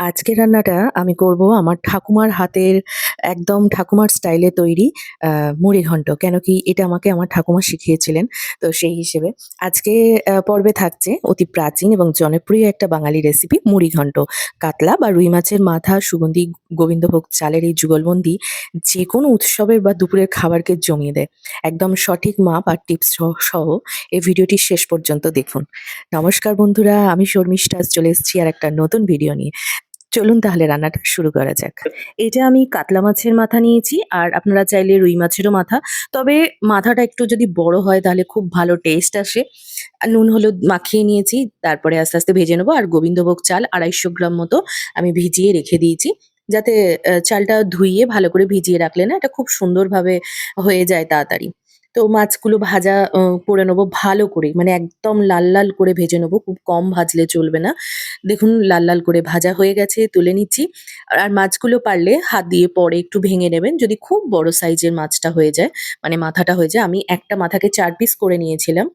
আজকের রান্নাটা আমি করব আমার ঠাকুমার হাতের একদম ঠাকুমার স্টাইলে তৈরি মুড়িঘন্ট। কেন কি এটা আমাকে আমার ঠাকুমা শিখিয়েছিলেন। তো সেই হিসেবে আজকে পর্বে থাকছে অতি প্রাচীন এবং জনপ্রিয় একটা বাঙালি রেসিপি মুড়িঘন্ট। কাতলা বা রুই মাছের মাথা, সুগন্ধি গোবিন্দভোগ চালের এই যুগলবন্দি যেকোনো উৎসবের বা দুপুরের খাবারকে জমিয়ে দেয়। একদম সঠিক মাপ আর টিপস সহ এই ভিডিওটি শেষ পর্যন্ত দেখুন। নমস্কার বন্ধুরা, আমি শর্মিষ্ঠা চলে এসেছি আর একটা নতুন ভিডিও নিয়ে। চলুন তাহলে রান্নাটা শুরু করা যাক। এটা আমি কাতলা মাছের মাথা নিয়েছি আর আপনারা চাইলে রুই মাছেরও মাথা। তবে মাথাটা একটু যদি বড় হয় তাহলে খুব ভালো টেস্ট আসে। নুন হলুদ মাখিয়ে নিয়েছি। তারপরে আস্তে, আস্তে ভেজে নেবো। আর গোবিন্দভোগ চাল ২৫০ গ্রাম মতো আমি ভিজিয়ে রেখে দিয়েছি। যাতে চালটা ধুইয়ে ভালো করে ভিজিয়ে রাখলে না এটা খুব সুন্দরভাবে হয়ে যায় তাড়াতাড়ি। তো মাছগুলো ভাজা করে নেবো ভালো করে। মানে একদম লাল, লাল করে ভেজে নেবো। খুব কম ভাজলে চলবে না। দেখুন লাল, লাল করে ভাজা হয়ে গেছে, তুলে নিচ্ছি। আর মাছগুলো পারলে হাত দিয়ে পরে একটু ভেঙে নেবেন। যদি খুব বড় সাইজের মাছটা হয়ে যায়, মানে মাথাটা হয়ে যায়, আমি একটা মাথাকে ৪ পিস করে নিয়েছিলাম।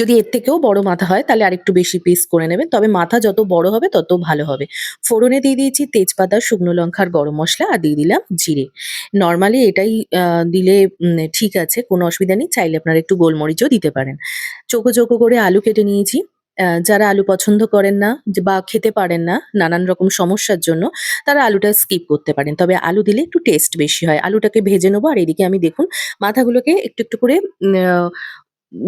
যদি এর থেকেও বড় মাথা হয় তাহলে আরেকটু বেশি পিস করে নেবেন। তবে মাথা যত বড় হবে তত ভালো হবে। ফোড়নে দিয়ে দিয়েছি তেজপাতা, শুকনো লঙ্কা আর গরম মসলা আর দিয়ে দিলাম জিরে। নরমালি এটাই দিলে ঠিক আছে, কোনো অসুবিধা নেই। চাইলে আপনারা একটু গোলমরিচও দিতে পারেন। চৌকো, চৌকো করে আলু কেটে নিয়েছি। যারা আলু পছন্দ করেন না বা খেতে পারেন না নানান রকম সমস্যার জন্য, তারা আলুটা স্কিপ করতে পারেন। তবে আলু দিলে একটু টেস্ট বেশি হয়। আলুটাকে ভেজে নেবো আর এদিকে আমি দেখুন মাথাগুলোকে একটু, একটু করে উম আ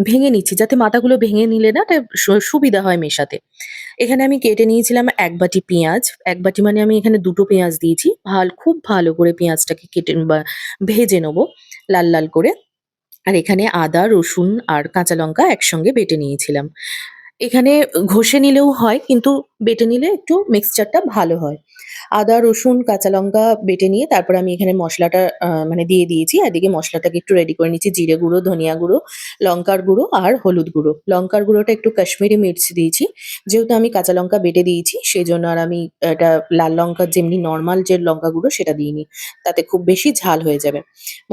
ভেঙে নিচ্ছি, যাতে মাথাগুলো ভেঙে নিলে না এটা সুবিধা হয় মেশাতে। এখানে আমি কেটে নিয়েছিলাম ১ বাটি পেঁয়াজ। ১ বাটি মানে আমি এখানে ২ টো পেঁয়াজ দিয়েছি। খুব ভালো করে পেঁয়াজটাকে কেটে বা ভেজে নেবো লাল, লাল করে। আর এখানে আদা, রসুন আর কাঁচা লঙ্কা একসঙ্গে বেটে নিয়েছিলাম। এখানে ঘষে নিলেও হয়, কিন্তু বেটে নিলে একটু মিক্সচারটা ভালো হয়। আদা, রসুন, কাঁচা লঙ্কা বেটে নিয়ে তারপরে আমি এখানে মসলাটা মানে দিয়ে দিয়েছি। এদিকে মসলাটাকে একটু রেডি করে নিচ্ছি। জিরে গুঁড়ো, ধনিয়া গুঁড়ো, লঙ্কার গুঁড়ো আর হলুদ গুঁড়ো। লঙ্কার গুঁড়োটা একটু কাশ্মীরি মির্চ দিয়েছি। যেহেতু আমি কাঁচা লঙ্কা বেটে দিয়েছি সেজন্য আর আমি এটা লাল লঙ্কার যেমনি নরমাল যে লঙ্কা গুঁড়ো সেটা দিইনি। তাতে খুব বেশি ঝাল হয়ে যাবে।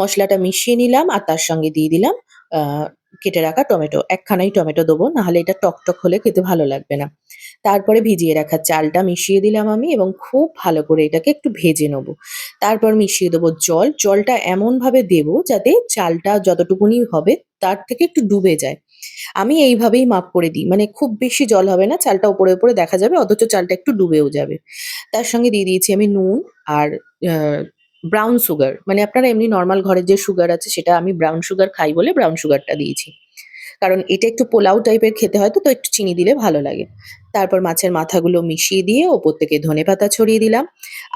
মসলাটা মিশিয়ে নিলাম আর তার সঙ্গে দিয়ে দিলাম আ কেটে রাখা টমেটো। একখানাই টমেটো দেবো, নাহলে এটা টকটক হলে খেতে ভালো লাগবে না। তারপরে ভিজিয়ে রাখা চালটা মিশিয়ে দিলাম আমি এবং খুব ভালো করে এটাকে একটু ভেজে নেবো। তারপর মিশিয়ে দেবো জল। জলটা এমনভাবে দেবো যাতে চালটা যতটুকুনি হবে তার থেকে একটু ডুবে যায়। আমি এইভাবেই মাপ করে দিই। মানে খুব বেশি জল হবে না, চালটা ওপরে, ওপরে দেখা যাবে অথচ চালটা একটু ডুবেও যাবে। তার সঙ্গে দিয়ে দিয়েছি আমি নুন আর আ ব্রাউন সুগার। মানে আপনারা এমনি নরমাল ঘরের যে সুগার আছে সেটা, আমি ব্রাউন সুগার খাই বলে ব্রাউন সুগারটা দিয়েছি। কারণ এটা একটু পোলাও টাইপের খেতে হয়, তো একটু চিনি দিলে ভালো লাগে। তারপর মাছের মাথাগুলো মিশিয়ে দিয়ে ওপর থেকে ধনেপাতা ছড়িয়ে দিলাম।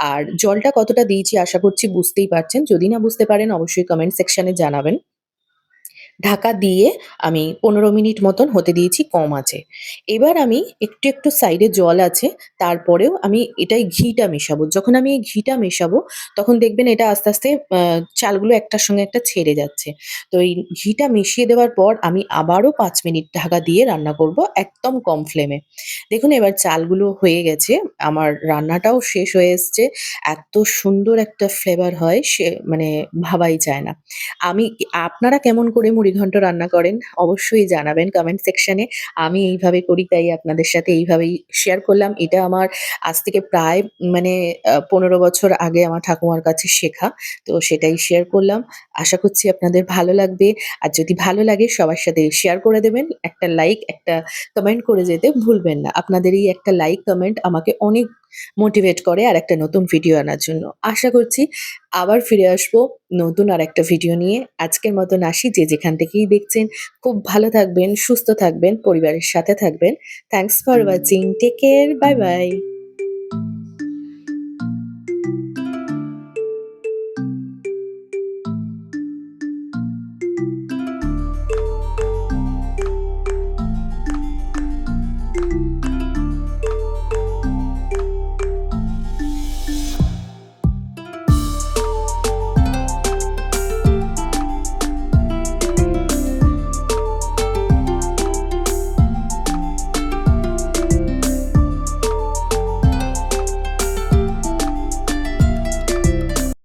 আর জলটা কতটা দিয়েছি আশা করছি বুঝতেই পারছেন। যদি না বুঝতে পারেন অবশ্যই কমেন্ট সেকশনে জানাবেন। ঢাকা দিয়ে আমি ১৫ মিনিট মতন হতে দিয়েছি কম আঁচে। এবার আমি একটু, একটু সাইডে জল আছে, তারপরেও আমি এটায় ঘিটা মেশাবো। যখন আমি এই ঘিটা মেশাবো তখন দেখবেন এটা আস্তে, আস্তে চালগুলো একটার সঙ্গে একটা ছেড়ে যাচ্ছে। তো এই ঘিটা মিশিয়ে দেওয়ার পর আমি আবারও ৫ মিনিট ঢাকা দিয়ে রান্না করব একদম কম ফ্লেমে। দেখুন এবার চালগুলো হয়ে গেছে। আমার রান্নাটাও শেষ হয়ে এসছে। এত সুন্দর একটা ফ্লেভার হয় সে মানে ভাবাই যায় না। আপনারা কেমন করে মুড়িঘন্ট রান্না করেন অবশ্যই জানাবেন কমেন্ট সেকশনে। আমি এইভাবে করি তাই আপনাদের সাথে এইভাবেই শেয়ার করলাম। এটা আমার আজ থেকে প্রায় মানে ১৫ বছর আগে আমার ঠাকুমার কাছে শেখা। তো সেটাই শেয়ার করলাম। আশা করছি আপনাদের ভালো লাগবে। আর যদি ভালো লাগে সবার সাথে শেয়ার করে দেবেন। একটা লাইক, একটা কমেন্ট করে যেতে ভুলবেন না। আপনাদের এই একটা লাইক, কমেন্ট আমাকে অনেক মোটিভেট করে আরেকটা নতুন ভিডিও আনার জন্য। আশা করছি আবার ফিরে আসবো নতুন আরেকটা ভিডিও নিয়ে। আজকের মতন আসি, যে যেখান থেকেই দেখছেন খুব ভালো থাকবেন, সুস্থ থাকবেন, পরিবারের সাথে থাকবেন। Thanks for watching. Take care. Bye, by.